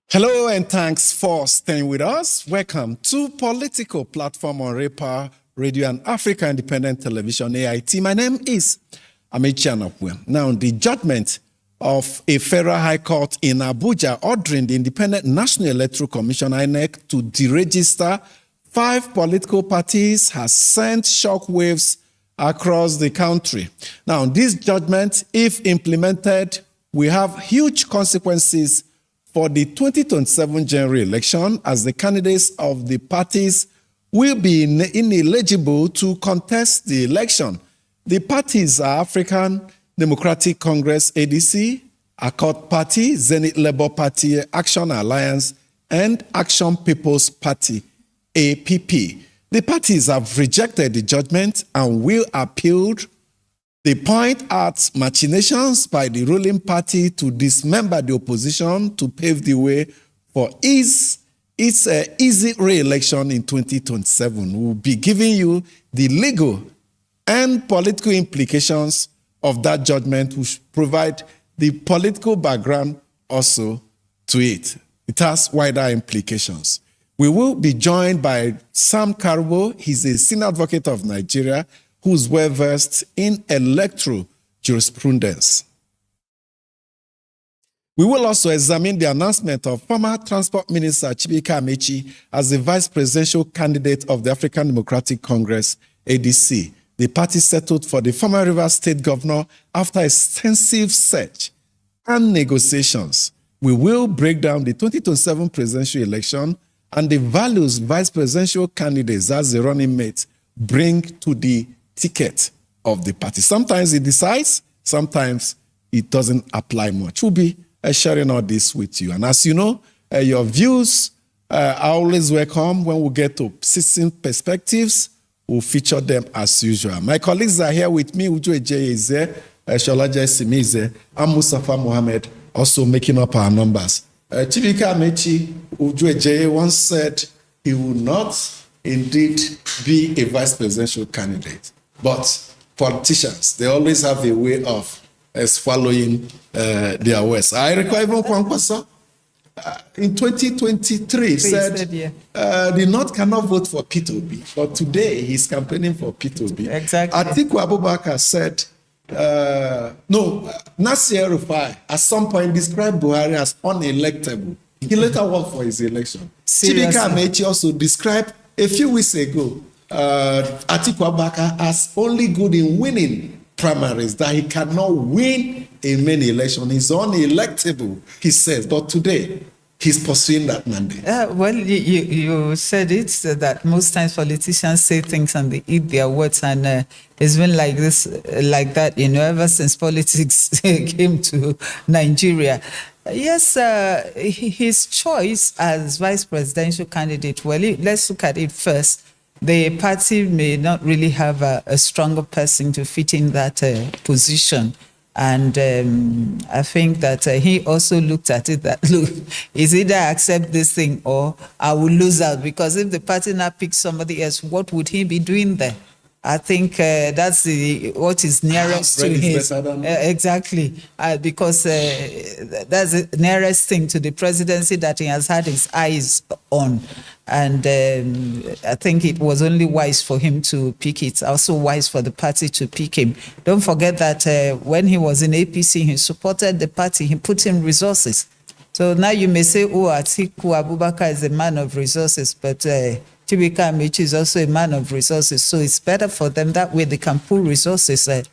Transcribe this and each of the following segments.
Hello and thanks for staying with us. Welcome to Political Platform on Raypower Radio and Africa Independent Television, AIT. My name is Amechi Anokwe. Now, the judgment of a federal high court in Abuja ordering the Independent National Electoral Commission, INEC, to deregister 5 political parties has sent shockwaves across the country. Now, this judgment, if implemented, will have huge consequences for the 2027 general election, as the candidates of the parties will be ineligible to contest the election. The parties are African Democratic Congress, ADC, Accord Party, Zenith Labour Party, Action Alliance, and Action People's Party, APP. The parties have rejected the judgment and will appeal. They point out machinations by the ruling party to dismember the opposition to pave the way for its easy re-election in 2027. We'll be giving you the legal and political implications of that judgment, which provide the political background also to it. It has wider implications. We will be joined by Sam Karubo. He's a senior advocate of Nigeria, who's well-versed in electoral jurisprudence. We will also examine the announcement of former Transport Minister Chibuike Amaechi as the vice presidential candidate of the African Democratic Congress, ADC. The party settled for the former Rivers State governor after extensive search and negotiations. We will break down the 2027 presidential election and the values vice presidential candidates as the running mate bring to the ticket of the party. Sometimes it decides, sometimes it doesn't apply much. We'll be sharing all this with you. And as you know, your views are always welcome. When we get to citizen perspectives, we'll feature them as usual. My colleagues are here with me. Uju Ejeye is there, Sholaja Simi is there, and Mustafa Mohammed also making up our numbers. Chibuike Amaechi, Uju Ejeye once said he will not indeed be a vice presidential candidate. But politicians, they always have a way of swallowing their words. I recall even Kwankwaso in 2023 said the North cannot vote for P2B. But today he's campaigning for P2B. Exactly. Atiku Abubakar said, Nasir El-Rufai at some point described Buhari as unelectable. He later worked for his election. Chibuike Amaechi also described a few weeks ago Atiku Abubakar as only good in winning primaries, that he cannot win in many elections. He's unelectable, he says. But today, he's pursuing that mandate. Well, you said it, that most times politicians say things and they eat their words, and it's been like this, like that, ever since politics came to Nigeria. Yes, his choice as vice presidential candidate, well, let's look at it first. The party may not really have a stronger person to fit in that position. And I think that he also looked at it that, look, is either I accept this thing or I will lose out. Because if the party now picks somebody else, what would he be doing there? I think that's what is nearest to his. Exactly, because that's the nearest thing to the presidency that he has had his eyes on. And I think it was only wise for him to pick it, also wise for the party to pick him. Don't forget that when he was in APC, he supported the party, he put in resources. So now you may say, oh, Atiku Abubakar is a man of resources, but Chibuike Amaechi is also a man of resources. So it's better for them, that way they can pull resources. And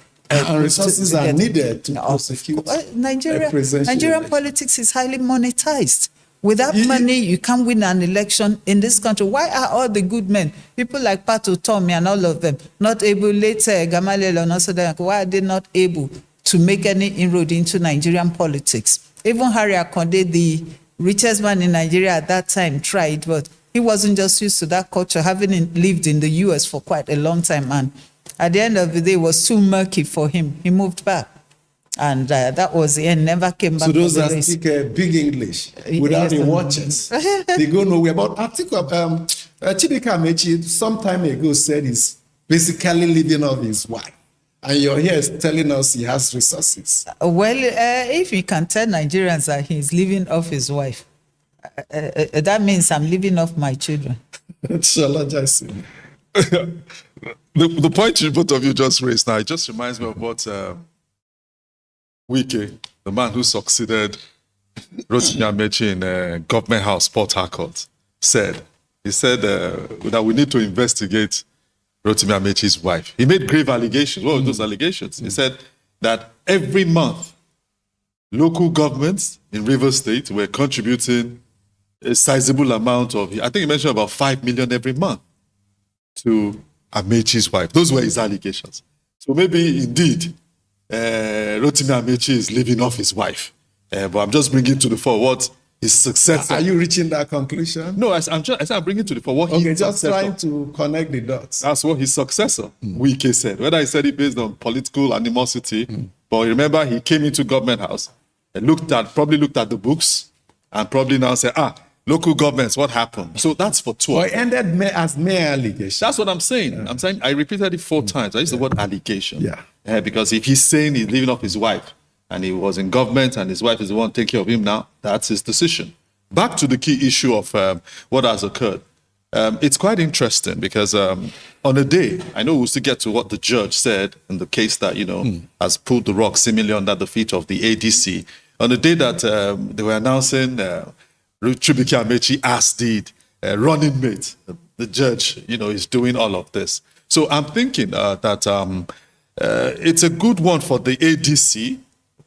resources are needed to prosecute. Nigerian politics is highly monetized. Without money, you can't win an election in this country. Why are all the good men, people like Pato Tommy and all of them, not able, later Gamaliel Onasoda, why are they not able to make any inroad into Nigerian politics. Even Harry Akonde, the richest man in Nigeria at that time, tried, but he wasn't just used to that culture, having lived in the US for quite a long time. And at the end of the day, it was too murky for him. He moved back. And that was the end, never came back. So those that speak big English without the watches, they go nowhere. But Chibika Amechi some time ago said he's basically living off his wife. And you're here telling us he has resources. Well, if he can tell Nigerians that he's living off his wife, that means I'm living off my children. Shola Jason. The point you both of you just raised now, it just reminds me of what Wike, the man who succeeded Rotimi Amechi in Government House, Port Harcourt, said. He said that we need to investigate Rotimi Amechi's wife. He made grave allegations. What were those allegations? He said that every month, local governments in Rivers State were contributing a sizable amount of, I think he mentioned about 5 million every month to Amechi's wife. Those were his allegations. So maybe indeed, Rotimi Amechi is living off his wife. But I'm just bringing to the fore what his successor. Are you reaching that conclusion? No, I'm bringing to the fore what his just successor. trying to connect the dots. That's what his successor, Wike, said. Whether he said it based on political animosity, but remember he came into Government House and probably looked at the books and probably now said, local governments, what happened? So that's for 12. Or it ended as mere allegation. That's what I'm saying. Yeah. I'm saying I repeated it 4 times. I used the word allegation. Yeah. Because if he's saying he's living off his wife and he was in government and his wife is the one taking care of him now, that's his decision. Back to the key issue of what has occurred. It's quite interesting because on a day, I know we'll still get to what the judge said in the case that, has pulled the rug seemingly under the feet of the ADC. On the day that they were announcing Chibika Amechi as the running mate, the judge, is doing all of this. So I'm thinking that it's a good one for the ADC,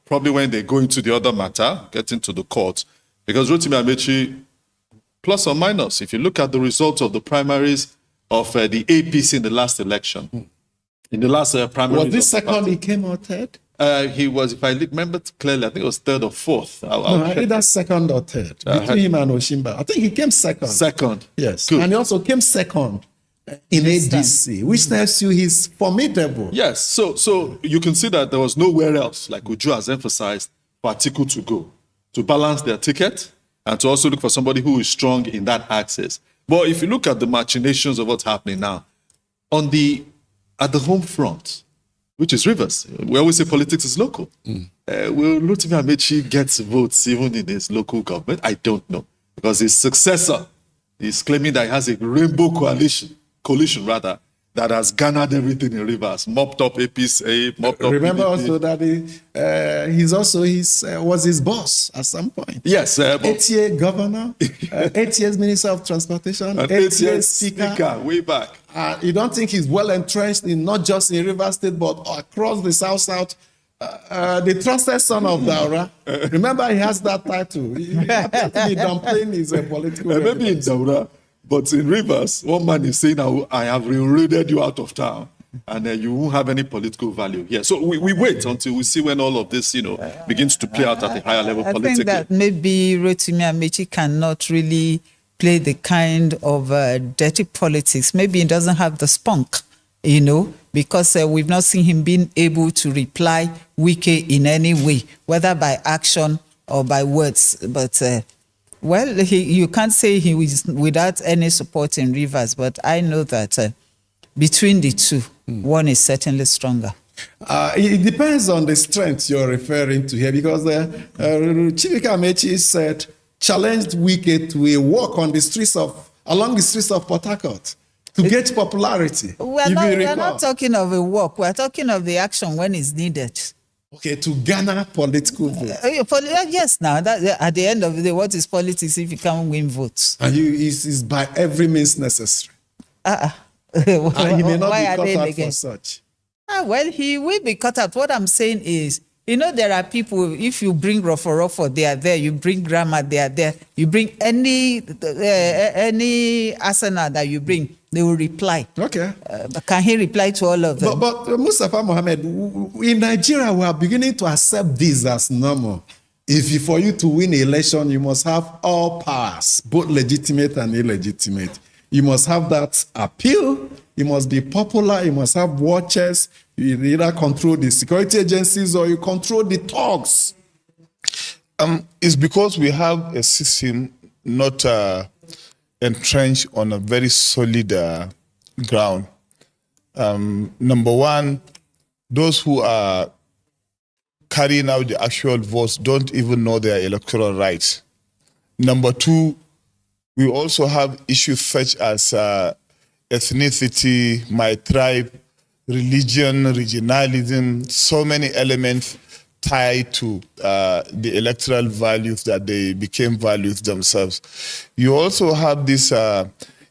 probably when they go into the other matter, get into the court, because Rotimi Amechi, plus or minus, if you look at the results of the primaries of the APC in the last election, in the last primary. Was this second he came out third? He was, if I remember clearly, I think it was third or fourth. Either second or third. Between him and Oshimba. I think he came second. Second. Yes. Good. And he also came second in ADC, which tells you he's formidable. Yes. So you can see that there was nowhere else, like Uju has emphasized, for Atiku to go, to balance their ticket and to also look for somebody who is strong in that axis. But if you look at the machinations of what's happening now, at the home front, which is Rivers, we always say politics is local. Will Rotimi Amechi get votes even in his local government? I don't know. Because his successor is claiming that he has a rainbow coalition that has garnered everything in Rivers, mopped up APC, mopped up Remember PDP. also that he's also was his boss at some point. Yes. 8-year governor, 8 years minister of transportation, 8 years speaker. Way back. You don't think he's well entrenched in not just in Rivers State, but across the South, the trusted son of Daura. Remember, he has that title. He appears to be downplaying his political Maybe in Daura, but in Rivers, one man is saying, I have raided you out of town, and you won't have any political value here. So we wait until we see when all of this, begins to play out at a higher level politically. I think that maybe Rotimi Amechi cannot really play the kind of dirty politics. Maybe he doesn't have the spunk, because we've not seen him being able to reply Wike in any way, whether by action or by words. But, you can't say he was without any support in Rivers, but I know that between the two, one is certainly stronger. It depends on the strength you're referring to here, because Chibika Amechi said, challenged Wike to a walk on along the streets of Port Harcourt to get popularity. We're not talking of a walk. We're talking of the action when it's needed. Okay, to garner political votes. Yes, now, at the end of the day, what is politics if you can't win votes? And is by every means necessary. And he may not be cut out for such. Well, he will be cut out. What I'm saying is, You know, there are people, if you bring Rofo, they are there. You bring Grandma, they are there. You bring any arsenal that you bring, they will reply. Okay. Can he reply to all of them? But Mustafa Mohammed, in Nigeria, we are beginning to accept this as normal. For you to win an election, you must have all powers, both legitimate and illegitimate. You must have that appeal. You must be popular. You must have watchers. You either control the security agencies or you control the thugs. It's because we have a system not entrenched on a very solid ground. Number one, those who are carrying out the actual votes don't even know their electoral rights. Number two, we also have issues such as ethnicity, my tribe, religion, regionalism, so many elements tied to the electoral values that they became values themselves. You also have this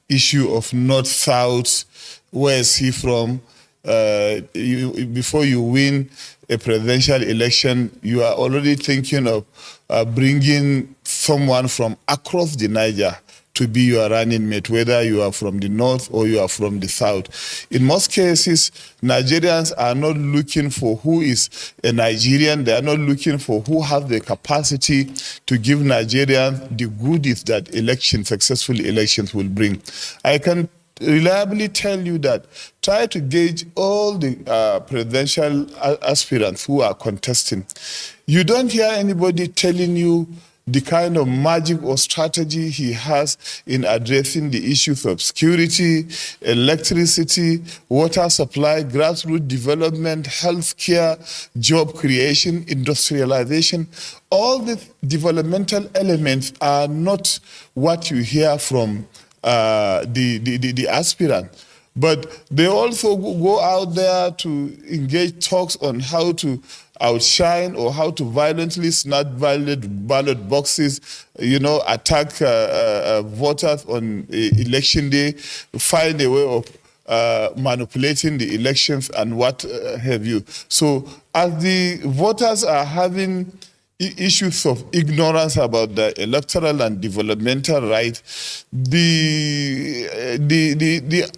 issue of north-south, where is he from? Before you win a presidential election, you are already thinking of bringing someone from across the Niger to be your running mate, whether you are from the north or you are from the south. In most cases, Nigerians are not looking for who is a Nigerian. They are not looking for who has the capacity to give Nigerians the goodies that successful elections will bring. I can reliably tell you that try to gauge all the presidential aspirants who are contesting. You don't hear anybody telling you the kind of magic or strategy he has in addressing the issues of security, electricity, water supply, grassroots development, healthcare, job creation, industrialization. All the developmental elements are not what you hear from the aspirant. But they also go out there to engage talks on how to outshine or how to violently snatch ballot boxes, attack voters on election day, find a way of manipulating the elections and what have you. So as the voters are having issues of ignorance about the electoral and developmental rights, the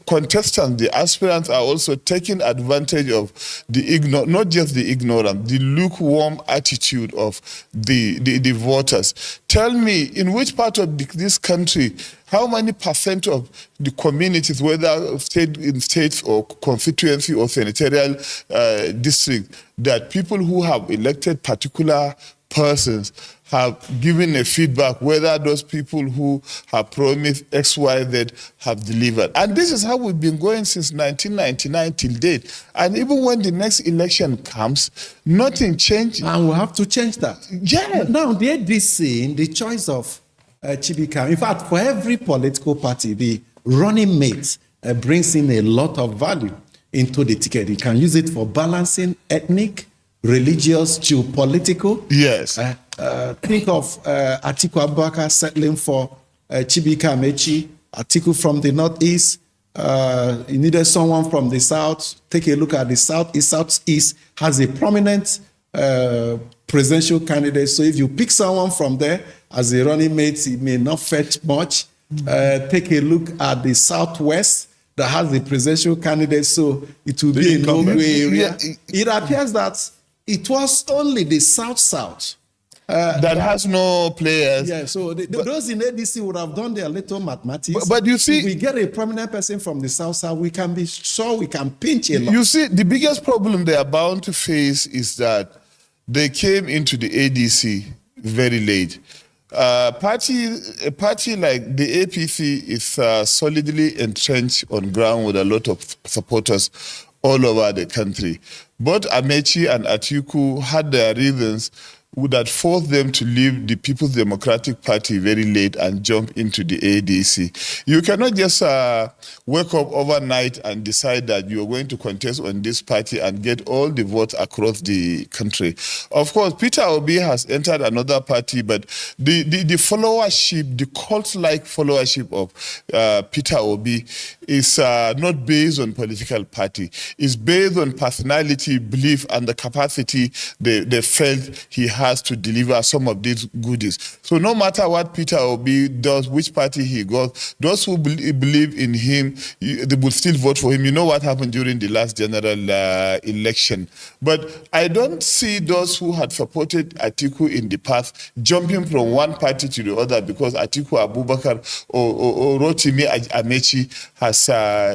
contestants, the aspirants are also taking advantage of not just the ignorance, the lukewarm attitude of the voters. Tell me, in which part of this country, how many percent of the communities, whether in states or constituency or senatorial district, that people who have elected particular persons have given a feedback whether those people who have promised X, Y, Z have delivered. And this is how we've been going since 1999 till date. And even when the next election comes, nothing changes. And we'll have to change that. Yeah. Now, the ADC, in the choice of Chibika, in fact, for every political party, the running mate brings in a lot of value into the ticket. You can use it for balancing ethnic, religious, geopolitical. Yes. Think of Atiku Abubakar settling for Chibika Amechi, Atiku from the northeast. You needed someone from the south. Take a look at the southeast. Southeast has a prominent presidential candidate. So if you pick someone from there as a running mate, it may not fetch much. Take a look at the southwest that has a presidential candidate. So it will be a no-go area. Yeah. It appears that it was only the south that has no players. Yeah, so those in ADC would have done their little mathematics. But you see, if we get a prominent person from the south, we can be sure we can pinch a lot. You see, the biggest problem they are bound to face is that they came into the ADC very late. A party like the APC is solidly entrenched on ground with a lot of supporters all over the country. Both Amechi and Atiku had their reasons that forced them to leave the People's Democratic Party very late and jump into the ADC. You cannot just wake up overnight and decide that you're going to contest on this party and get all the votes across the country. Of course, Peter Obi has entered another party, but the followership, the cult-like followership of Peter Obi is not based on political party. It's based on personality, belief, and the capacity they felt he has to deliver some of these goodies. So no matter what Peter Obi does, which party he goes, those who believe in him, they will still vote for him. You know what happened during the last general election. But I don't see those who had supported Atiku in the past jumping from one party to the other because Atiku Abubakar or Rotimi Amechi has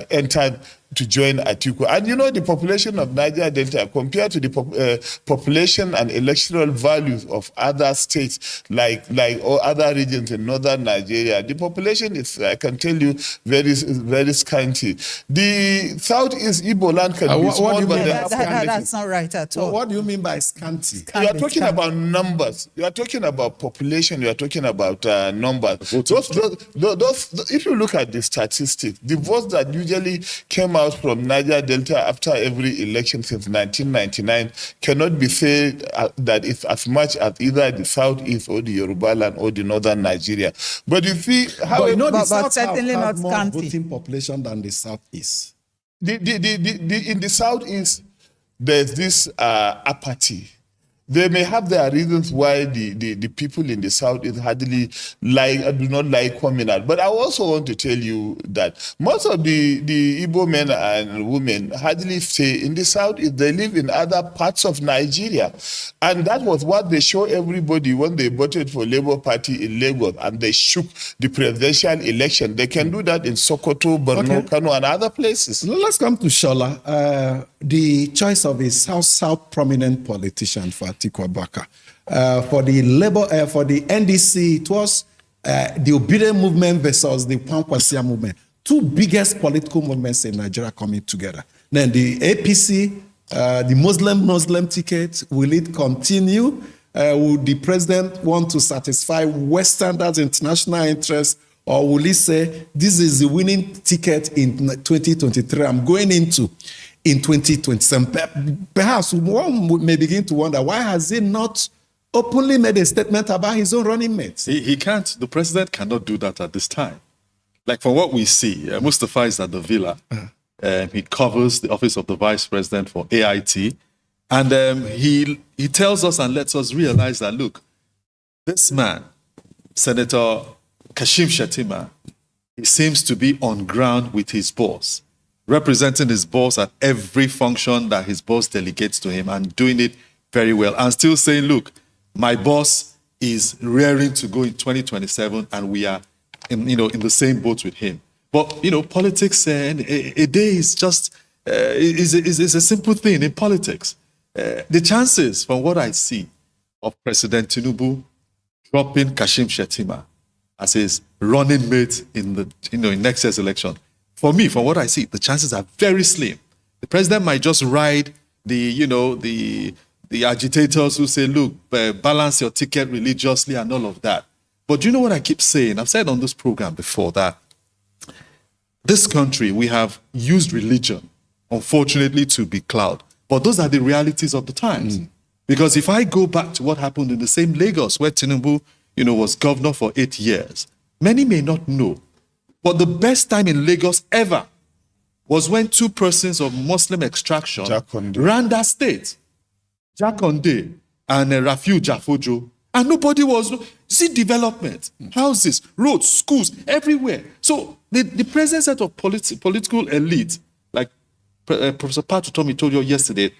entered to join Atiku. And you know, the population of Niger Delta compared to the population and electoral values of other states like or other regions in northern Nigeria, the population is, I can tell you, very scanty. The southeast Igbo land can be small, but that's not right at all. What do you mean by scanty? You are talking about numbers. You are talking about population. You are talking about numbers. Those, if you look at the statistics, the votes that usually came out from Niger Delta after every election since 1999 cannot be said that it's as much as either the southeast or the Yoruba land or the northern Nigeria. But you see, how you know, the but south certainly have not more scanty. voting population than the southeast. in the southeast, there's this apathy. They may have their reasons why the people in the south is hardly do not like coming out. But I also want to tell you that most of the Igbo men and women hardly stay in the south. They live in other parts of Nigeria. And that was what they show everybody when they voted for Labour Party in Lagos and they shook the presidential election. They can do that in Sokoto, Borno, Kano, and other places. Let's come to Shola. The choice of a South prominent politician for Atiku Abubakar. For the for the NDC, it was the Obedient movement versus the Kwankwasia movement. Two biggest political movements in Nigeria coming together. Then the APC, the Muslim ticket, will it continue? Would the president want to satisfy West standards, international interests, or will he say, this is the winning ticket in 2023 I'm going into in 2027? Perhaps one may begin to wonder, why has he not openly made a statement about his own running mates? He can't. The president cannot do that at this time. Like from what we see, Mustafa is at the villa. He covers the office of the vice president for AIT. And he tells us and lets us realize that, look, this man, Senator Kashim Shettima, he seems to be on ground with his boss, representing his boss at every function that his boss delegates to him and doing it very well. And still saying, look, my boss is rearing to go in 2027 and we are in the same boat with him. But, politics, a day is just, is a simple thing in politics. The chances, from what I see, of President Tinubu dropping Kashim Shettima as his running mate in next year's election, for me, from what I see, the chances are very slim. The president might just ride the agitators who say, look, balance your ticket religiously and all of that. But you know what I keep saying? I've said on this program before that this country, we have used religion, unfortunately, to be cloud. But those are the realities of the times. Because if I go back to what happened in the same Lagos where Tinubu, was governor for 8 years, many may not know. But the best time in Lagos ever was when two persons of Muslim extraction ran that state. Jakonde and Rafiu Jafojo. And nobody was... See development, houses, roads, schools, everywhere. So the present set of political elite, like Professor Patu Tomi told you yesterday,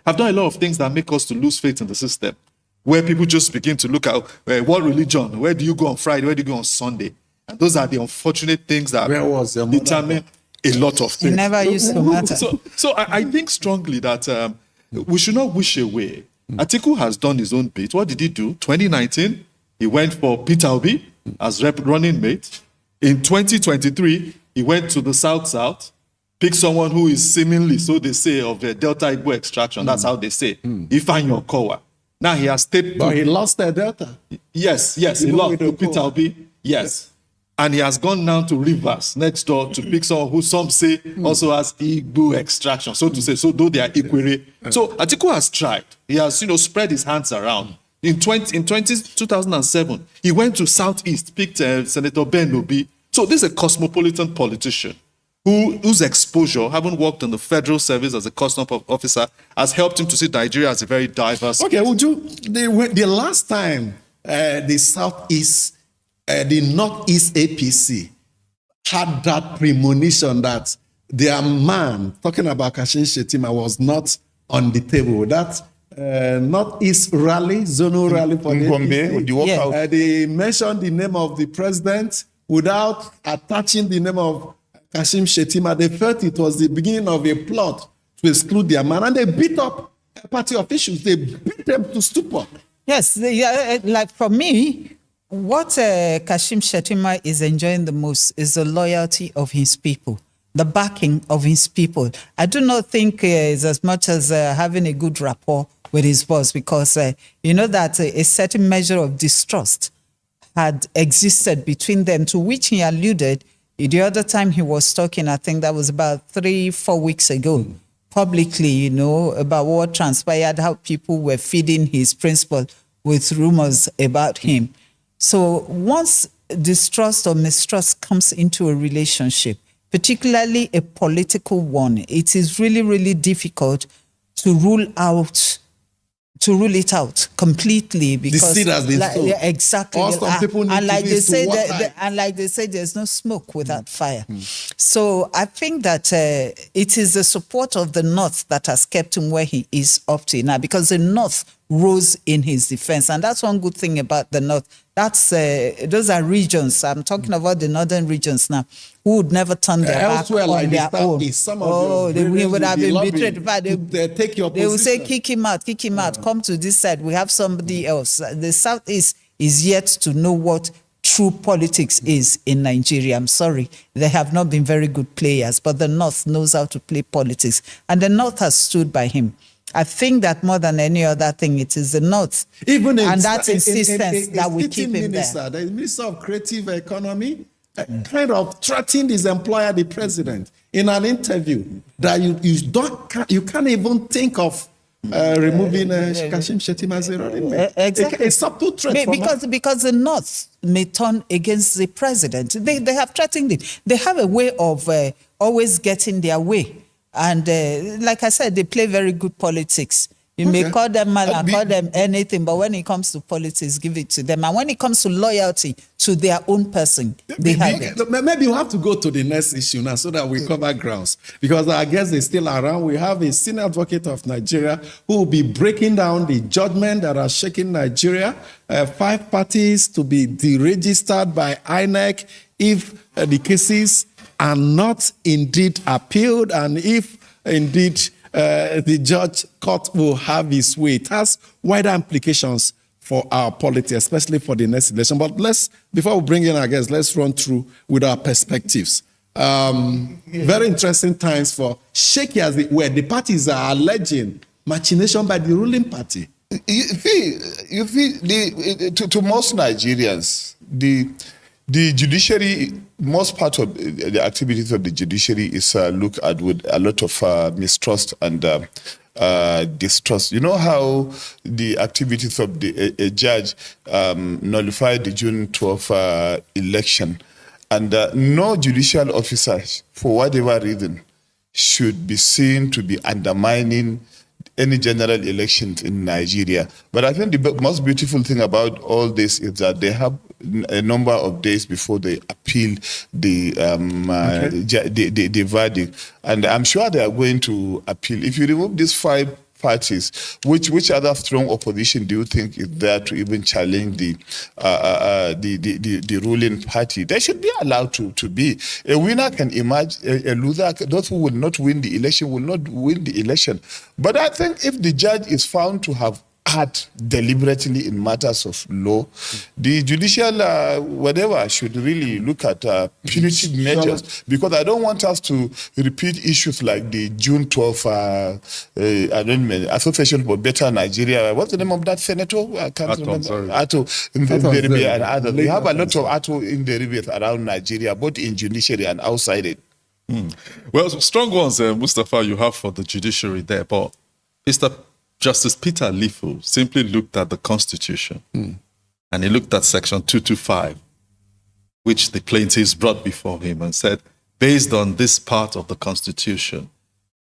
have done a lot of things that make us to lose faith in the system, where people just begin to look at what religion, where do you go on Friday, where do you go on Sunday? And those are the unfortunate things that determine a lot of things. It never used to matter. So I think strongly that we should not wish away. Atiku has done his own bit. What did he do? 2019, he went for Peter Obi as running mate. In 2023, he went to the South, picked someone who is seemingly, so they say, of Delta Igbo extraction. That's how they say, Ifeanyi Okowa. Now he has stayed But put. he lost the Delta. Yes, he Even lost with to the Peter poll. Obi. Yes. And he has gone now to Rivers next door to pick someone who some say also has Igbo extraction, so to say. So though they are Ikwere. So Atiku has tried. He has, spread his hands around. In 2007, he went to Southeast, picked Senator Ben Obi. So this is a cosmopolitan politician whose exposure, having worked in the federal service as a custom officer, has helped him to see Nigeria as a very diverse. Okay, the last time the Southeast, the Northeast APC had that premonition that their man, talking about Kashim Shettima, was not on the table. That Northeast rally, zonal rally for the Ngombe, APC, the walkout. they mentioned the name of the president without attaching the name of Kashim Shettima. They felt it was the beginning of a plot to exclude their man, and they beat up party officials. They beat them to stupor. Yes, like for me, what Kashim Shettima is enjoying the most is the loyalty of his people, the backing of his people. I do not think it's as much as having a good rapport with his boss, because you know that a certain measure of distrust had existed between them, to which he alluded the other time he was talking. I think that was about 3-4 weeks ago, publicly, about what transpired, how people were feeding his principal with rumors about him. So once distrust or mistrust comes into a relationship, particularly a political one, it is really, really difficult to rule it out completely, because seed has been sown. yeah, exactly. All some people need and like to do they is to say, water it. and like they say, there's no smoke without fire. So I think that it is the support of the North that has kept him where he is up to now, because the North rose in his defense, and that's one good thing about the North. That's those are regions. I'm talking about the northern regions now, who would never turn their back Elsewhere, on like the their own. Southeast, some of They your would brethren have will be been lobbying betrayed. In fact, to take your they will say, position. kick him out, come to this side. We have somebody else. The Southeast is yet to know what true politics is in Nigeria. I'm sorry. They have not been very good players, but the North knows how to play politics. And the North has stood by him. I think that more than any other thing, it is the North. Even and that insistence that we keep him minister, there. the Minister of Creative Economy kind of threatened his employer, the president, in an interview that you can't even think of removing Kashim Shettima's running mate. Exactly. A subtle threat from because the North may turn against the president. They have threatened it. They have a way of always getting their way. And like I said, they play very good politics. You may call them mal and call them anything, but when it comes to politics, give it to them. And when it comes to loyalty to their own person, they have it. Maybe we'll have to go to the next issue now so that we cover grounds. Because I guess they're still around. We have a senior advocate of Nigeria who will be breaking down the judgment that are shaking Nigeria. 5 parties to be deregistered by INEC if the cases are not indeed appealed, and if indeed the judge court will have his way. It has wider implications for our politics, especially for the next election. But before we bring in our guests, let's run through with our perspectives. Very interesting times for shaky, as it were. The parties are alleging machination by the ruling party. You see, to most Nigerians, the judiciary, most part of the activities of the judiciary is looked at with a lot of mistrust and distrust. You know how the activities of a judge nullified the June 12 election, and no judicial officer, for whatever reason, should be seen to be undermining any general elections in Nigeria. But I think the most beautiful thing about all this is that they have a number of days before they appeal the verdict. And I'm sure they are going to appeal. If you remove these 5 parties, which other strong opposition do you think is there to even challenge the ruling party? They should be allowed to be. A winner can emerge, a loser, those who will not win the election will not win the election. But I think if the judge is found to have act deliberately in matters of law. The judicial, whatever, should really look at punitive measures, because I don't want us to repeat issues like the June 12th Association for Better Nigeria. What's the name of that senator? I can't remember. Ato Nderibe and others. We have a lot of Ato Nderibe around Nigeria, both in judiciary and outside it. Well, some strong ones, Mustafa, you have for the judiciary there, but Justice Peter Lifu simply looked at the Constitution and he looked at Section 225, which the plaintiffs brought before him, and said, based on this part of the Constitution,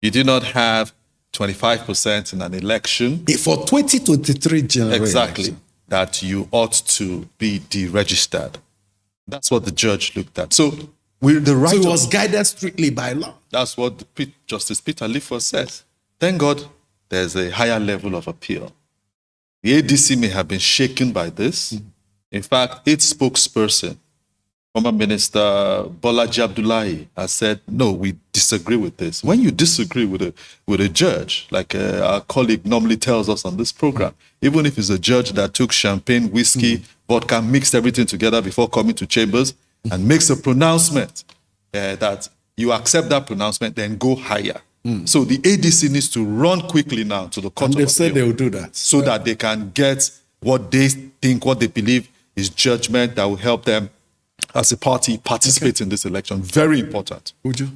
you do not have 25% in an election. For 2023 general Exactly. election. That you ought to be deregistered. That's what the judge looked at. So, with the right So it of- was guided strictly by law. That's what Justice Peter Lifu says. Thank God there's a higher level of appeal. The ADC may have been shaken by this. In fact, its spokesperson, former Minister Bolaji Abdullahi, has said, no, we disagree with this. When you disagree with a judge, like our colleague normally tells us on this program, even if it's a judge that took champagne, whiskey, vodka, mixed everything together before coming to chambers and makes a pronouncement that you accept that pronouncement, then go higher. So the ADC needs to run quickly now to the court And they of said appeal they will do that. so that they can get what they think, what they believe is judgment that will help them as a party participate in this election. Very important. Would you?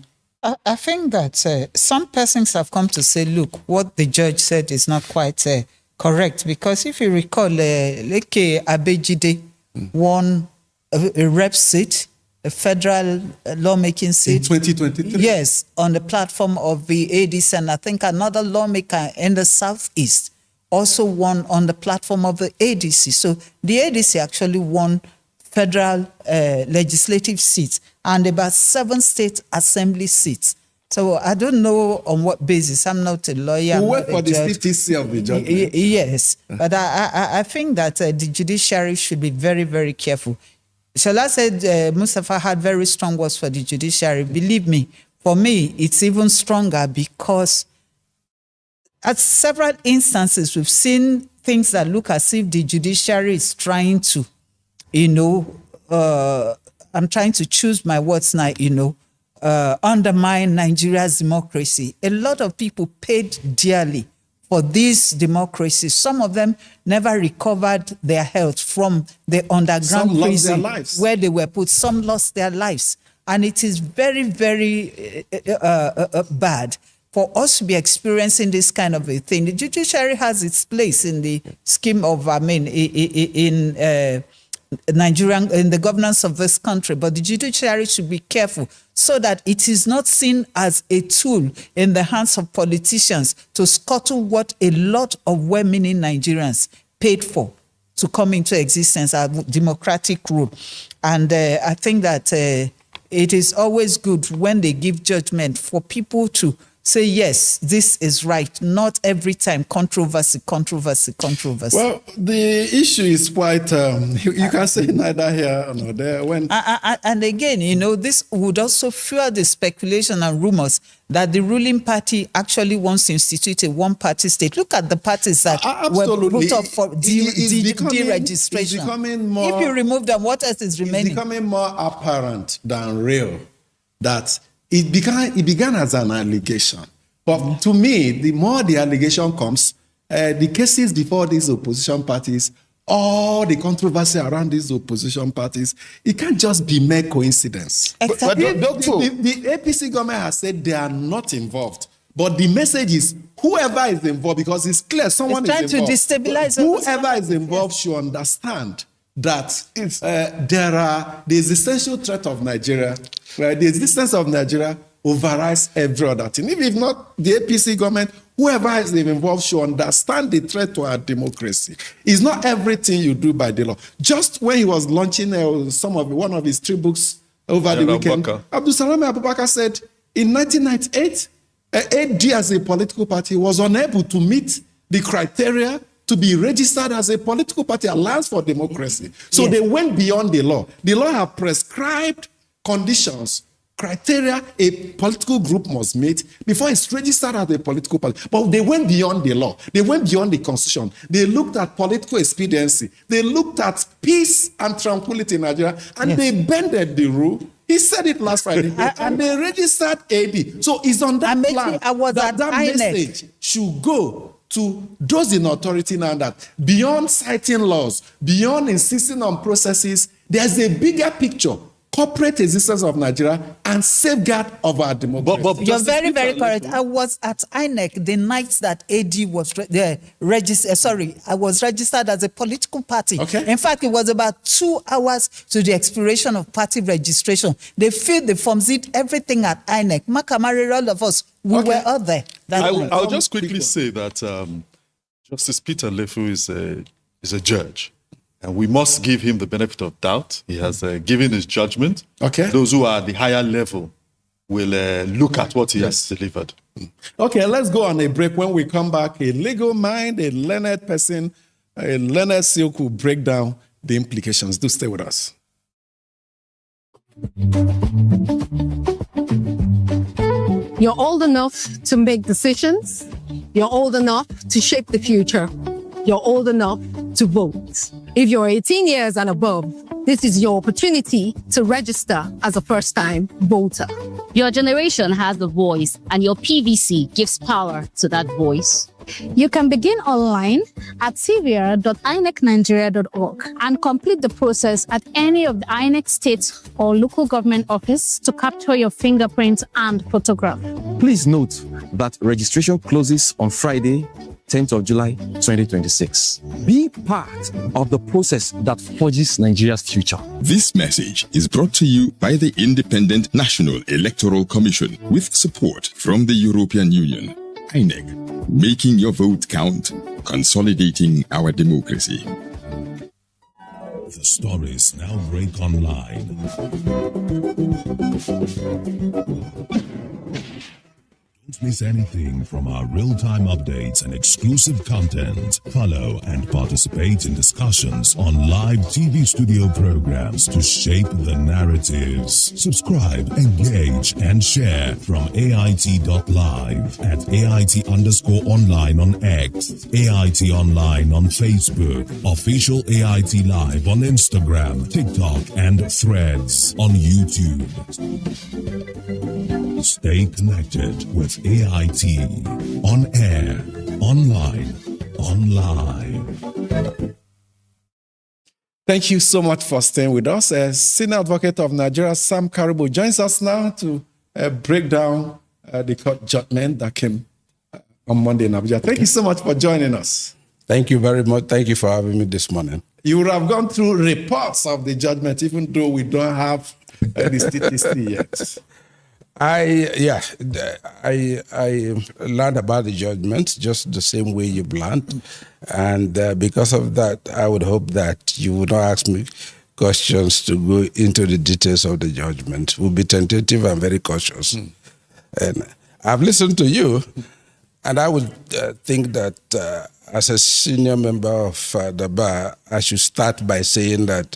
I think that some persons have come to say, look, what the judge said is not quite correct. Because if you recall, Leke Abejide won a rep seat, a federal lawmaking seat. In 2023? Yes, on the platform of the ADC. And I think another lawmaker in the Southeast also won on the platform of the ADC. So the ADC actually won federal legislative seats and about 7 state assembly seats. So I don't know on what basis. I'm not a lawyer. I'm We wait not a for the judge. CTC of the judgment. Yes, but I think that the judiciary should be very, very careful. Shola said Mustafa had very strong words for the judiciary. Believe me, for me, it's even stronger because at several instances, we've seen things that look as if the judiciary is trying to, I'm trying to choose my words now, undermine Nigeria's democracy. A lot of people paid dearly for this democracy. Some of them never recovered their health from the underground Some lost prison their lives. where they were put. Some lost their lives. And it is very, very bad for us to be experiencing this kind of a thing. The judiciary has its place in the scheme of, in Nigerian, in the governance of this country, but the judiciary should be careful so that it is not seen as a tool in the hands of politicians to scuttle what a lot of well-meaning Nigerians paid for to come into existence, a democratic rule. And I think that it is always good when they give judgment for people to say, yes, this is right. Not every time controversy. Well, the issue is quite, you can say neither here nor there. And again, this would also fuel the speculation and rumors that the ruling party actually wants to institute a one-party state. Look at the parties that were put up for deregistration. It's becoming more, if you remove them, what else is remaining? It's becoming more apparent than real that it began as an allegation. But to me, the more the allegation comes, the cases before these opposition parties, all the controversy around these opposition parties, it can't just be mere coincidence. Exactly. The APC government has said they are not involved. But the message is whoever is involved, because it's clear someone It's trying is involved. to destabilize Whoever is involved should understand that the existential threat of Nigeria, the existence of Nigeria overrides every other thing. If not the APC government, whoever is involved should understand the threat to our democracy. It's not everything you do by the law. Just when he was launching one of his 3 books over the weekend, Abdul Salam Abubakar said in 1998, AD as a political party was unable to meet the criteria to be registered as a political party, Alliance for Democracy. So they went beyond the law. The law have prescribed conditions criteria a political group must meet before it's registered as a political party. But they went beyond the law. They went beyond the constitution. They looked at political expediency. They looked at peace and tranquility in Nigeria, and they bended the rule. He said it last Friday, and they registered AB. So it's on that plan that message should go to those in authority now, that beyond citing laws, beyond insisting on processes, there's a bigger picture: corporate existence of Nigeria and safeguard of our democracy. But You're very, very correct. I was at INEC the night that AD was registered. I was registered as a political party. Okay. In fact, it was about 2 hours to the expiration of party registration. They filled the forms, did everything at INEC. Makamari, all of us, we were all there. I'll just quickly say that Justice Peter Lefu is a judge, and we must give him the benefit of doubt. He has given his judgment. Okay. Those who are at the higher level will look at what he has delivered. Okay, let's go on a break. When we come back, a legal mind, a learned person, a learned silk will break down the implications. Do stay with us. You're old enough to make decisions. You're old enough to shape the future. You're old enough to vote. If you're 18 years and above, this is your opportunity to register as a first-time voter. Your generation has the voice, and your PVC gives power to that voice. You can begin online at cvr.inecnigeria.org and complete the process at any of the INEC state or local government office to capture your fingerprint and photograph. Please note that registration closes on Friday, 10th of July, 2026. Be part of the process that forges Nigeria's future. This message is brought to you by the Independent National Electoral Commission with support from the European Union. INEC, making your vote count, consolidating our democracy. The stories now break online. Don't miss anything from our real-time updates and exclusive content. Follow and participate in discussions on live TV studio programs to shape the narratives. Subscribe, engage, and share from AIT.live at AIT_online on X, AIT Online on Facebook, Official AIT Live on Instagram, TikTok, and Threads on YouTube. Stay connected with AIT, on air, online, online. Thank you so much for staying with us. Senior Advocate of Nigeria, Sam Karubo, joins us now to break down the court judgment that came on Monday in Abuja. Thank you so much for joining us. Thank you very much. Thank you for having me this morning. You would have gone through reports of the judgment, even though we don't have the statistics yet. I learned about the judgment just the same way you've learned. And because of that, I would hope that you would not ask me questions to go into the details of the judgment. We'll be tentative and very cautious. And I've listened to you, and I would think that as a senior member of the bar, I should start by saying that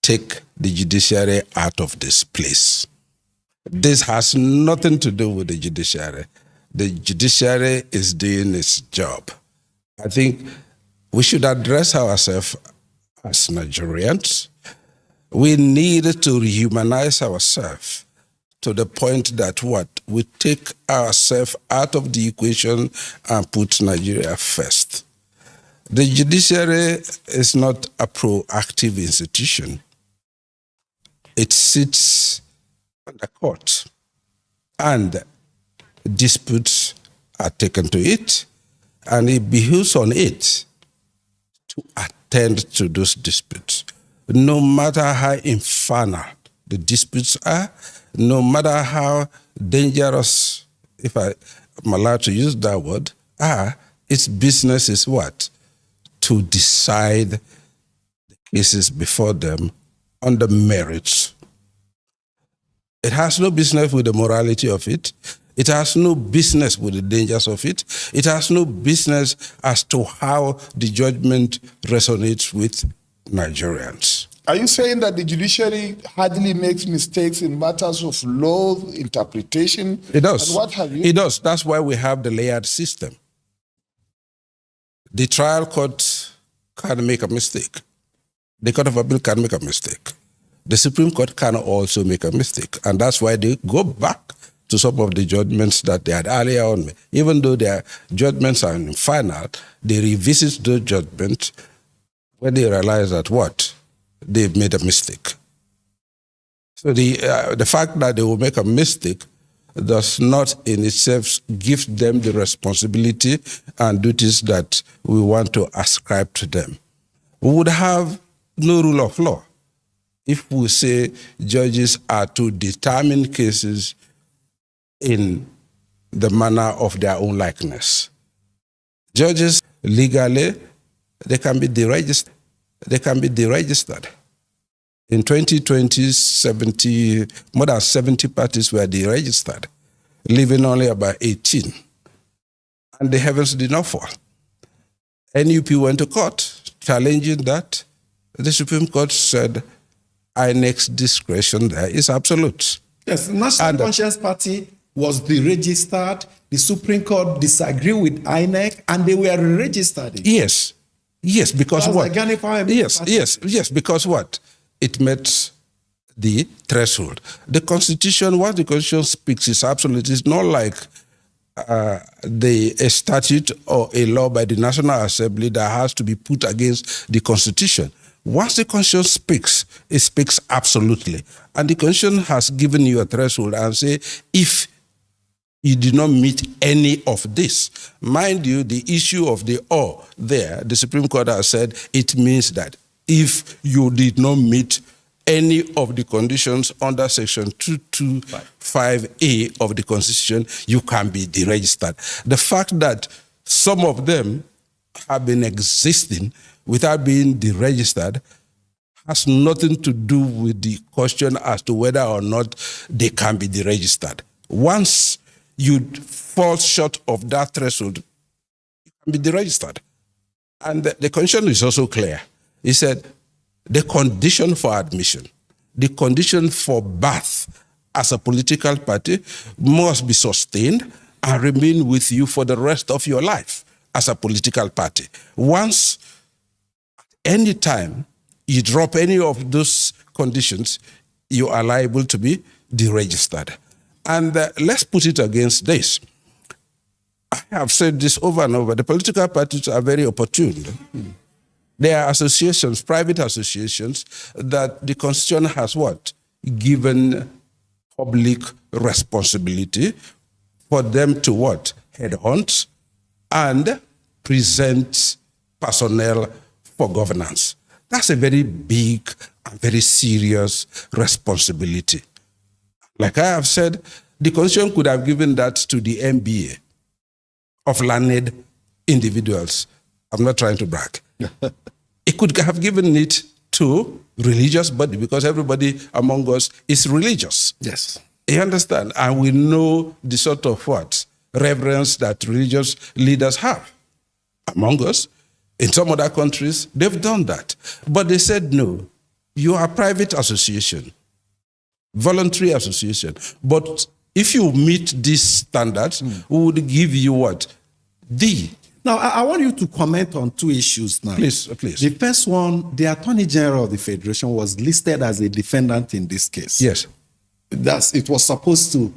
take the judiciary out of this place. This has nothing to do with the judiciary. The judiciary is doing its job. I think we should address ourselves as Nigerians. We need to rehumanize ourselves to the point that we take ourselves out of the equation and put Nigeria first. The judiciary is not a proactive institution. It sits on the court, and disputes are taken to it, and it behooves on it to attend to those disputes. No matter how infernal the disputes are, no matter how dangerous, if I'm allowed to use that word, its business is what? To decide the cases before them on the merits. It has no business with the morality of it. It has no business with the dangers of it. It has no business as to how the judgment resonates with Nigerians. Are you saying that the judiciary hardly makes mistakes in matters of law interpretation? It does. And what have you? It does. That's why we have the layered system. The trial court can make a mistake. The Court of Appeal can make a mistake. The Supreme Court can also make a mistake. And that's why they go back to some of the judgments that they had earlier on. Even though their judgments are final, they revisit those judgments when they realize that what? They've made a mistake. So the fact that they will make a mistake does not in itself give them the responsibility and duties that we want to ascribe to them. We would have no rule of law if we say judges are to determine cases in the manner of their own likeness. Judges, legally, they can be deregistered. They can be deregistered. In 2020, more than 70 parties were deregistered, leaving only about 18. And the heavens did not fall. NUP went to court challenging that. The Supreme Court said INEC's discretion there is absolute. Yes, National Conscience Party was deregistered. The Supreme Court disagreed with INEC, and they were re-registered. Yes, because That's what? Yes, because what? It met the threshold. The Constitution, what the Constitution speaks is absolute. It's not like a statute or a law by the National Assembly that has to be put against the Constitution. Once the Constitution speaks, it speaks absolutely. And the Constitution has given you a threshold and say, if you did not meet any of this, mind you, the issue of the or there, the Supreme Court has said it means that if you did not meet any of the conditions under Section 225A of the Constitution, you can be deregistered. The fact that some of them have been existing without being deregistered has nothing to do with the question as to whether or not they can be deregistered. Once you fall short of that threshold, you can be deregistered. And the condition is also clear. He said, the condition for admission, the condition for birth as a political party must be sustained and remain with you for the rest of your life as a political party. Once, at any time, you drop any of those conditions, you are liable to be deregistered. And let's put it against this. I have said this over and over. The political parties are very opportune. There are associations, private associations, that the Constitution has what? Given public responsibility for them to what? Headhunt and present personnel for governance. That's a very big and very serious responsibility. Like I have said, the Constitution could have given that to the MBA of learned individuals. I'm not trying to brag. It could have given it to religious body because everybody among us is religious. Yes. You understand? And we know the sort of what? Reverence that religious leaders have among us. In some other countries, they've done that. But they said, no, you are a private association, voluntary association. But if you meet these standards, we would give you what? Now, I want you to comment on two issues now. Please. The first one, the Attorney General of the Federation was listed as a defendant in this case. Yes. It was supposed to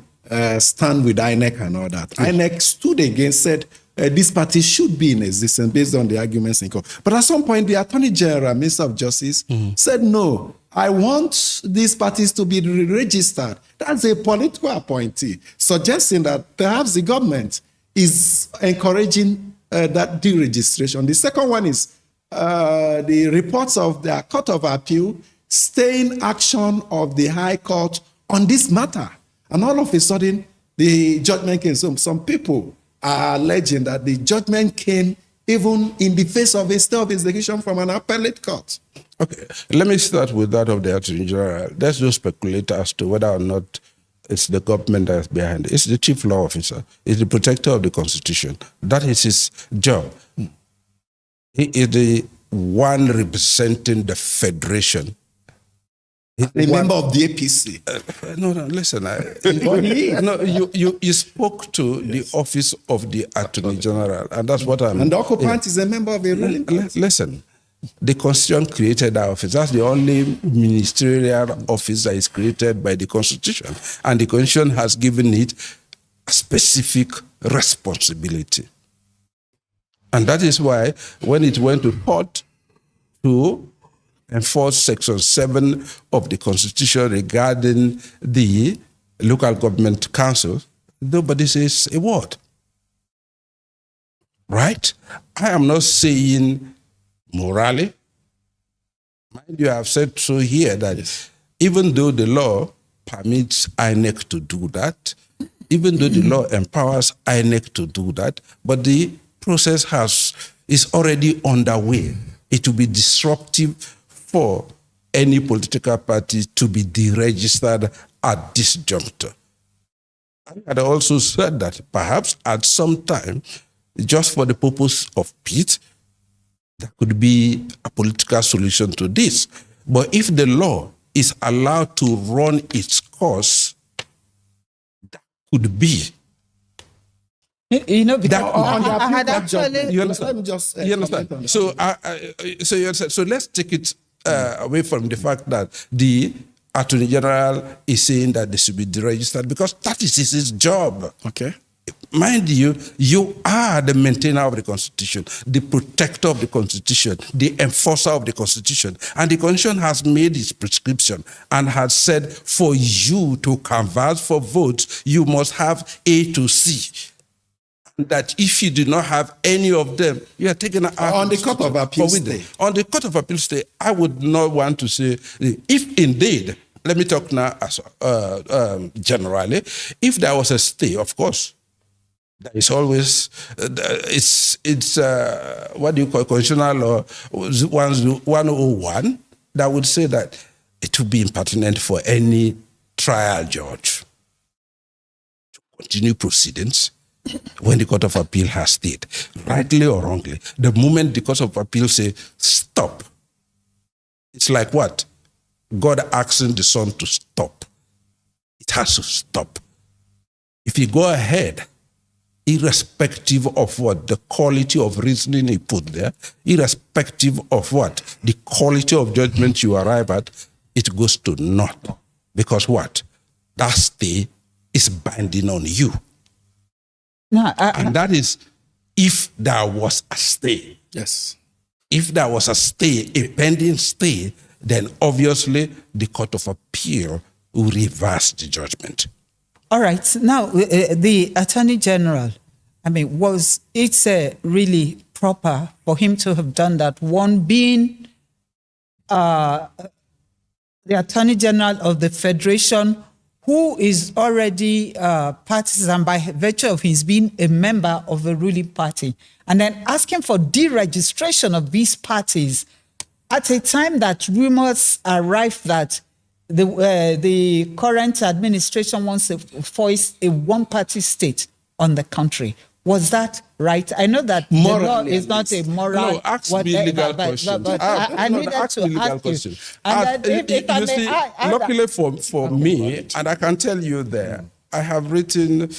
stand with INEC and all that. Yes. INEC stood against, said this party should be in existence based on the arguments in court. But at some point, the Attorney General, Minister of Justice, said, no, I want these parties to be registered. That's a political appointee, suggesting that perhaps the government is encouraging that deregistration. The second one is the reports of the Court of Appeal staying action of the High Court on this matter. And all of a sudden, the judgment came. Some people are alleging that the judgment came even in the face of a stay of execution from an appellate court. Okay, let me start with that of the Attorney General. Let's just speculate as to whether or not it's the government that's behind it. It's the chief law officer. It's the protector of the Constitution. That is his job. He is the one representing the Federation A member of the APC. No, listen. Well, he is. No, you spoke to the office of the Attorney General, and that's what I'm. And the occupant is a member of a ruling party. Listen, the Constitution created that office. That's the only ministerial office that is created by the Constitution, and the Constitution has given it a specific responsibility. And that is why when it went to court to enforce Section 7 of the Constitution regarding the local government council, nobody says a word. Right? I am not saying morally. Mind you, I have said so here that even though the law permits INEC to do that, even though the law empowers INEC to do that, but the process is already underway. It will be disruptive for any political party to be deregistered at this juncture. I had also said that perhaps at some time, just for the purpose of peace, there could be a political solution to this. But if the law is allowed to run its course, that could be. You know, because I had actually. You understand? Let me just you understand? So, you understand? So let's take it away from the fact that the Attorney General is saying that they should be deregistered, because that is his job. Okay. Mind you, you are the maintainer of the Constitution, the protector of the Constitution, the enforcer of the Constitution. And the Constitution has made its prescription and has said for you to canvass for votes, you must have A to C. That if you do not have any of them, you are taken out. On the Court of Appeal stay. On the Court of Appeal stay, I would not want to say, if indeed, let me talk now as generally, if there was a stay, of course, there is always, it's what do you call constitutional law 101 that would say that it would be impertinent for any trial judge to continue proceedings when the Court of Appeal has stayed, rightly or wrongly. The moment the Court of Appeal say stop, it's like what? God asking the sun to stop. It has to stop. If you go ahead, irrespective of what the quality of reasoning you put there, irrespective of what the quality of judgment you arrive at, it goes to naught. Because what? That stay is binding on you. No, and that is if there was a stay. Yes. If there was a stay, a pending stay, then obviously the Court of Appeal will reverse the judgment. All right. Now, the Attorney General, I mean, was it really proper for him to have done that? One being the Attorney General of the Federation, who is already partisan by virtue of his being a member of the ruling party, and then asking for deregistration of these parties at a time that rumors are rife that the current administration wants to force a one-party state on the country. Was that right? I know that the law is not a moral. No, ask me legal questions. But I needed to ask you. And if I may, luckily for me, and I can tell you there, I have written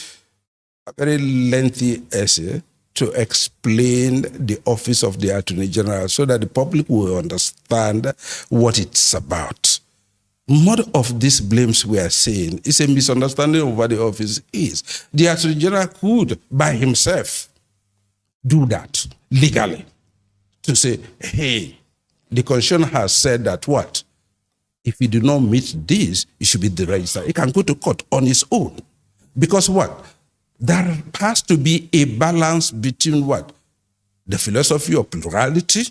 a very lengthy essay to explain the office of the Attorney General so that the public will understand what it's about. More of these blames we are saying is a misunderstanding of what the office is. The Attorney General could, by himself, do that legally. To say, hey, the Constitution has said that what? If you do not meet this, you should be deregistered. He can go to court on his own. Because what? There has to be a balance between what? The philosophy of plurality,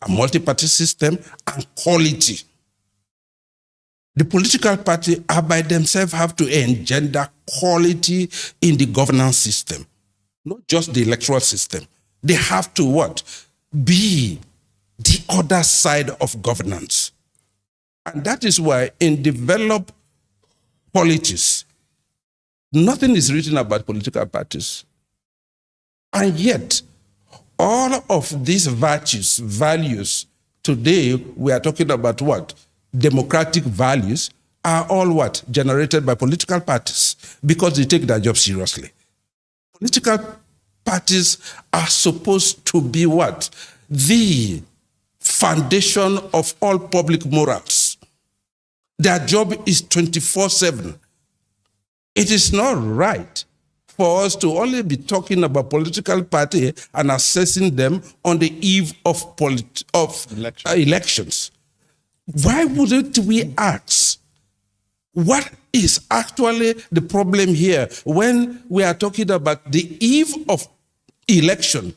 a multi-party system, and quality. The political party are by themselves have to engender quality in the governance system, not just the electoral system. They have to what? Be the other side of governance. And that is why in developed politics, nothing is written about political parties. And yet, all of these values, today we are talking about what? democratic values are all what? Generated by political parties because they take their job seriously. Political parties are supposed to be what? The foundation of all public morals. Their job is 24/7. It is not right for us to only be talking about political party and assessing them on the eve of elections. Why wouldn't we ask what is actually the problem here when we are talking about the eve of election?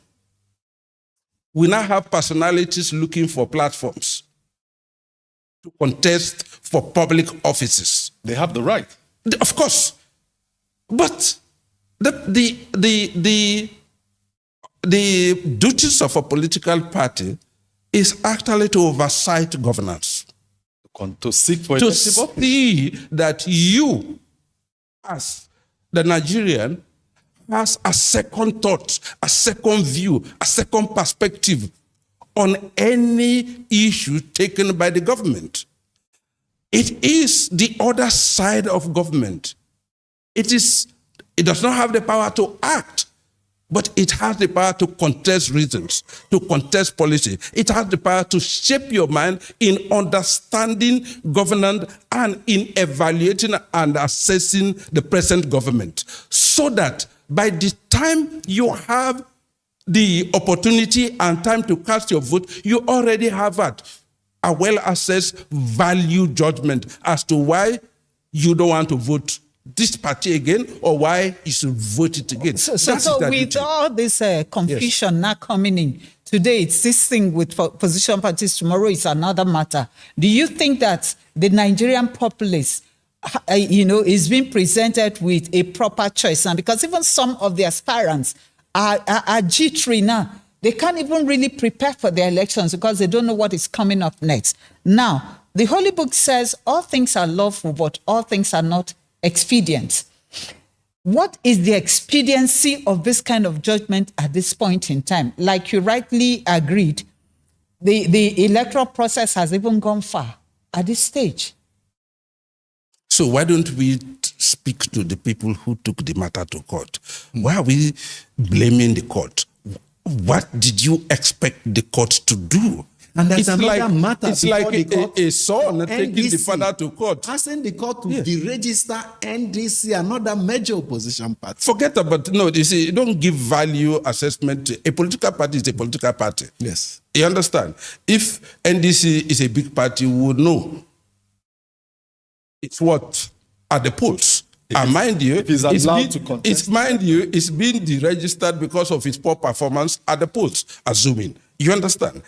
We now have personalities looking for platforms to contest for public offices. They have the right. Of course. But the duties of a political party is actually to oversight governance. To seek for to effective office. see that you, as the Nigerian, has a second thought, a second view, a second perspective on any issue taken by the government. It is the other side of government. It does not have the power to act, but it has the power to contest reasons, to contest policy. It has the power to shape your mind in understanding governance and in evaluating and assessing the present government, so that by the time you have the opportunity and time to cast your vote, you already have a well-assessed value judgment as to why you don't want to vote this party again or why you should vote it again. So with all this confusion now coming in, today it's this thing with opposition parties, tomorrow it's another matter. Do you think that the Nigerian populace is being presented with a proper choice now? Because even some of the aspirants are jittery now. They can't even really prepare for their elections because they don't know what is coming up next. Now, the Holy Book says all things are lawful, but all things are not expedient. What is the expediency of this kind of judgment at this point in time? Like you rightly agreed, the electoral process has even gone far at this stage. So why don't we speak to the people who took the matter to court? Why are we blaming the court? What did you expect the court to do? And there's another matter. It's like a son taking the father to court. Asking the court to deregister NDC, another major opposition party. Forget about, no, you see, don't give value assessment. A political party is a political party. Yes. You understand? If NDC is a big party, we would know it's what at the polls. And mind you, it's being deregistered because of its poor performance at the polls, assuming. You understand?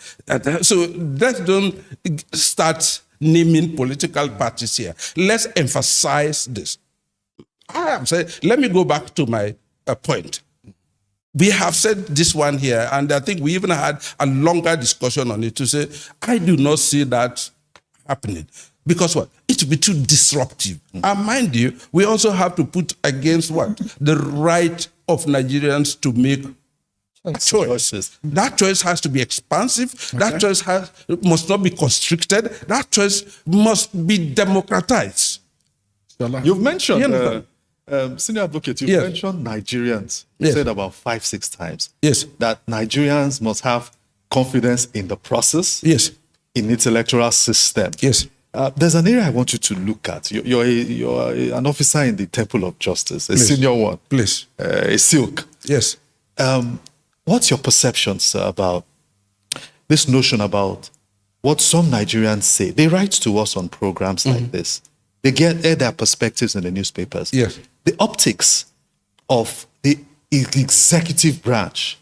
So let's don't start naming political parties here. Let's emphasize this. Let me go back to my point. We have said this one here, and I think we even had a longer discussion on it to say, I do not see that happening. Because what? It will be too disruptive. And mind you, we also have to put against what? The right of Nigerians to make choices. That choice has to be expansive. Okay. That choice must not be constricted. That choice must be democratized. You've mentioned, Senior Advocate, you've mentioned Nigerians. You said about 5-6 times. Yes. That Nigerians must have confidence in the process. Yes. In its electoral system. Yes. There's an area I want you to look at. You're an officer in the Temple of Justice, a senior one. Please. A silk. Yes. What's your perception, sir, about this notion about what some Nigerians say? They write to us on programs like this. They air their perspectives in the newspapers. Yes. The optics of the executive branch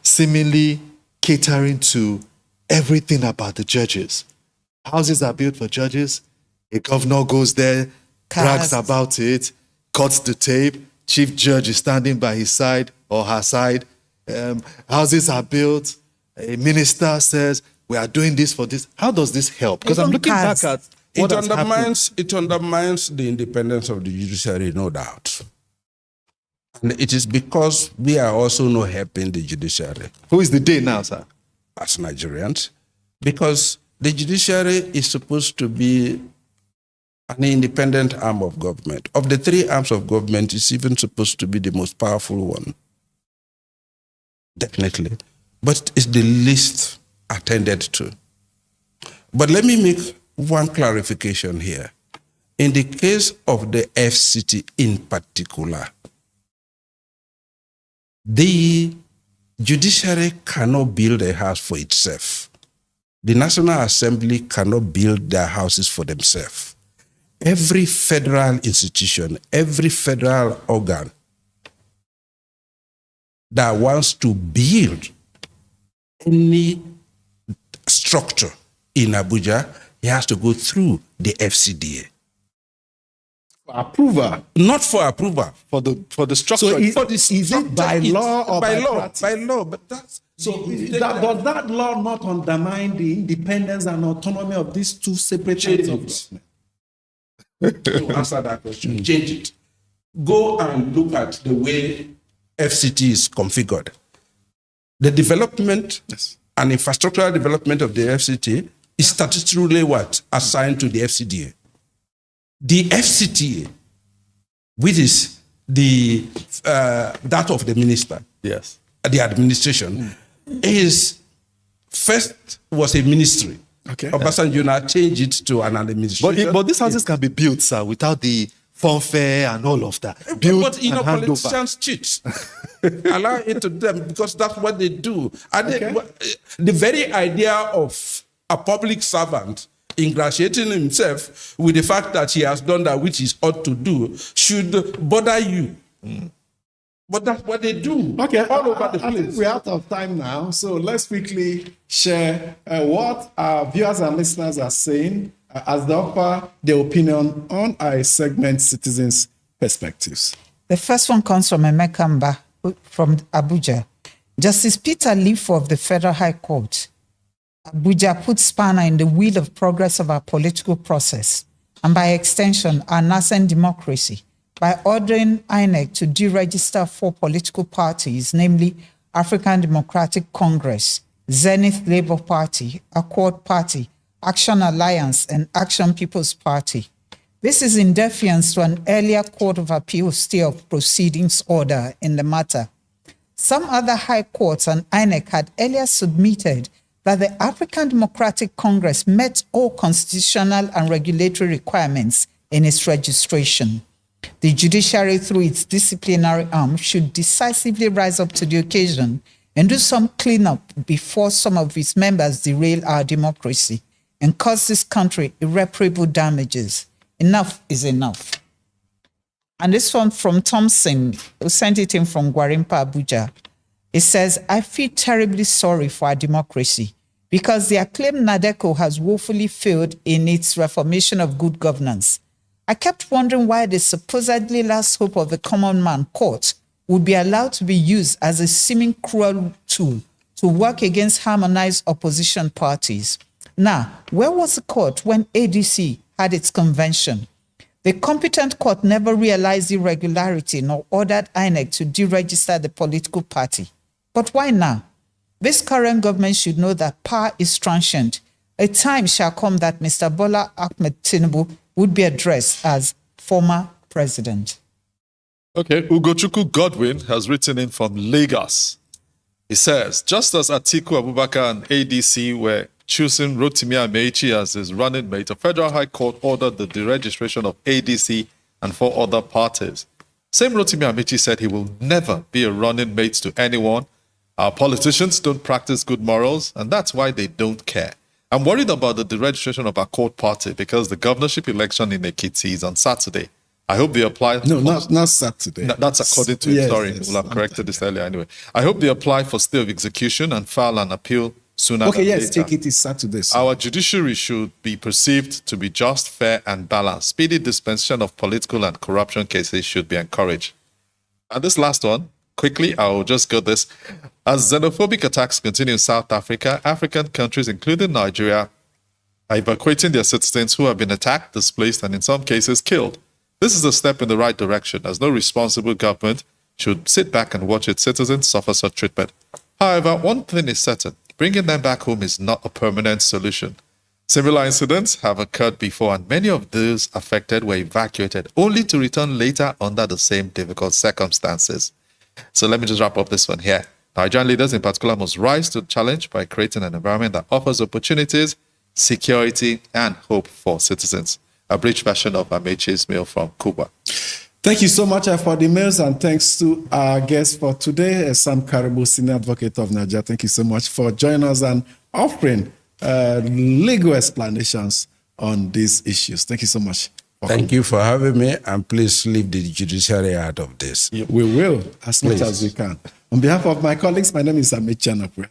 seemingly catering to everything about the judges. Houses are built for judges. A governor goes there, brags about it, cuts the tape. Chief judge is standing by his side or her side. Houses are built. A minister says, we are doing this for this. How does this help? Because I'm looking back at what has happened. It undermines the independence of the judiciary, no doubt. And it is because we are also not helping the judiciary. Who is the day now, sir? As Nigerians. Because The judiciary is supposed to be an independent arm of government. Of the three arms of government, it's even supposed to be the most powerful one. Definitely. But it's the least attended to. But let me make one clarification here. In the case of the FCT in particular, the judiciary cannot build a house for itself. The National Assembly cannot build their houses for themselves. Every federal institution, every federal organ that wants to build any structure in Abuja, he has to go through the FCDA. Approval. Not for approval. For the structure. So is it by law or by law? practice? By law, but that's Does that law not undermine the independence and autonomy of these two separate Change entities? to answer that question. Change it. Go and look at the way FCT is configured. The development and infrastructural development of the FCT is statutorily what? Assigned to the FCDA. The FCTA, which is the that of the minister, Yes. the administration, is first was a ministry. Okay. Obasanjo now changed it to an administration. But these houses can be built, sir, without the funfair and all of that. Built But you know, and hand over. politicians cheat. Allow it to them because that's what they do. And the very idea of a public servant ingratiating himself with the fact that he has done that which he ought to do should bother you. But that's what they do. Okay, all over the I think place. we're out of time now, so let's quickly share what our viewers and listeners are saying as they offer their opinion on our segment Citizens' Perspectives. The first one comes from Emeka Mba from Abuja. Justice Peter Lifo of the Federal High Court, Abuja, put spanner in the wheel of progress of our political process and by extension our nascent democracy by ordering INEC to deregister 4 political parties, namely African Democratic Congress, Zenith Labour Party, Accord Party, Action Alliance, and Action People's Party. This is in defiance to an earlier Court of Appeal stay of proceedings order in the matter. Some other high courts and INEC had earlier submitted that the African Democratic Congress met all constitutional and regulatory requirements in its registration. The judiciary, through its disciplinary arm, should decisively rise up to the occasion and do some cleanup before some of its members derail our democracy and cause this country irreparable damages. Enough is enough. And this one from Thompson, who sent it in from Gwarimpa, Abuja. It says, I feel terribly sorry for our democracy because the acclaimed NADECO has woefully failed in its reformation of good governance. I kept wondering why the supposedly last hope of the common man, court, would be allowed to be used as a seeming cruel tool to work against harmonized opposition parties. Now, where was the court when ADC had its convention? The competent court never realized irregularity nor ordered INEC to deregister the political party. But why now? This current government should know that power is transient. A time shall come that Mr. Bola Ahmed Tinubu would be addressed as former president. Okay, Ugochukwu Godwin has written in from Lagos. He says, just as Atiku Abubakar and ADC were choosing Rotimi Amechi as his running mate, a federal high court ordered the deregistration of ADC and 4 other parties. Same Rotimi Amechi said he will never be a running mate to anyone. Our politicians don't practice good morals, and that's why they don't care. I'm worried about the deregistration of our court party because the governorship election in Ekiti is on Saturday. I hope they apply... No, not Saturday. That's according to him. Yes, Sorry, yes, we'll have corrected this earlier anyway. I hope they apply for stay of execution and file an appeal sooner Okay, than yes, later. take it is Saturday. sir. Our judiciary should be perceived to be just, fair, and balanced. Speedy dispensation of political and corruption cases should be encouraged. And this last one, quickly, I will just go this. As xenophobic attacks continue in South Africa, African countries, including Nigeria, are evacuating their citizens who have been attacked, displaced, and in some cases killed. This is a step in the right direction, as no responsible government should sit back and watch its citizens suffer such treatment. However, one thing is certain. Bringing them back home is not a permanent solution. Similar incidents have occurred before, and many of those affected were evacuated only to return later under the same difficult circumstances. So let me just wrap up this one here. Nigerian leaders in particular must rise to the challenge by creating an environment that offers opportunities, security, and hope for citizens. A brief version of Amechi's mail from Cuba. Thank you so much for the mails, and thanks to our guest for today, Sam Karibu, Senior Advocate of Nigeria. Thank you so much for joining us and offering legal explanations on these issues. Thank you so much. Thank you for having me, and please leave the judiciary out of this. We will, as much as we can. On behalf of my colleagues, my name is Amechi Anapwe.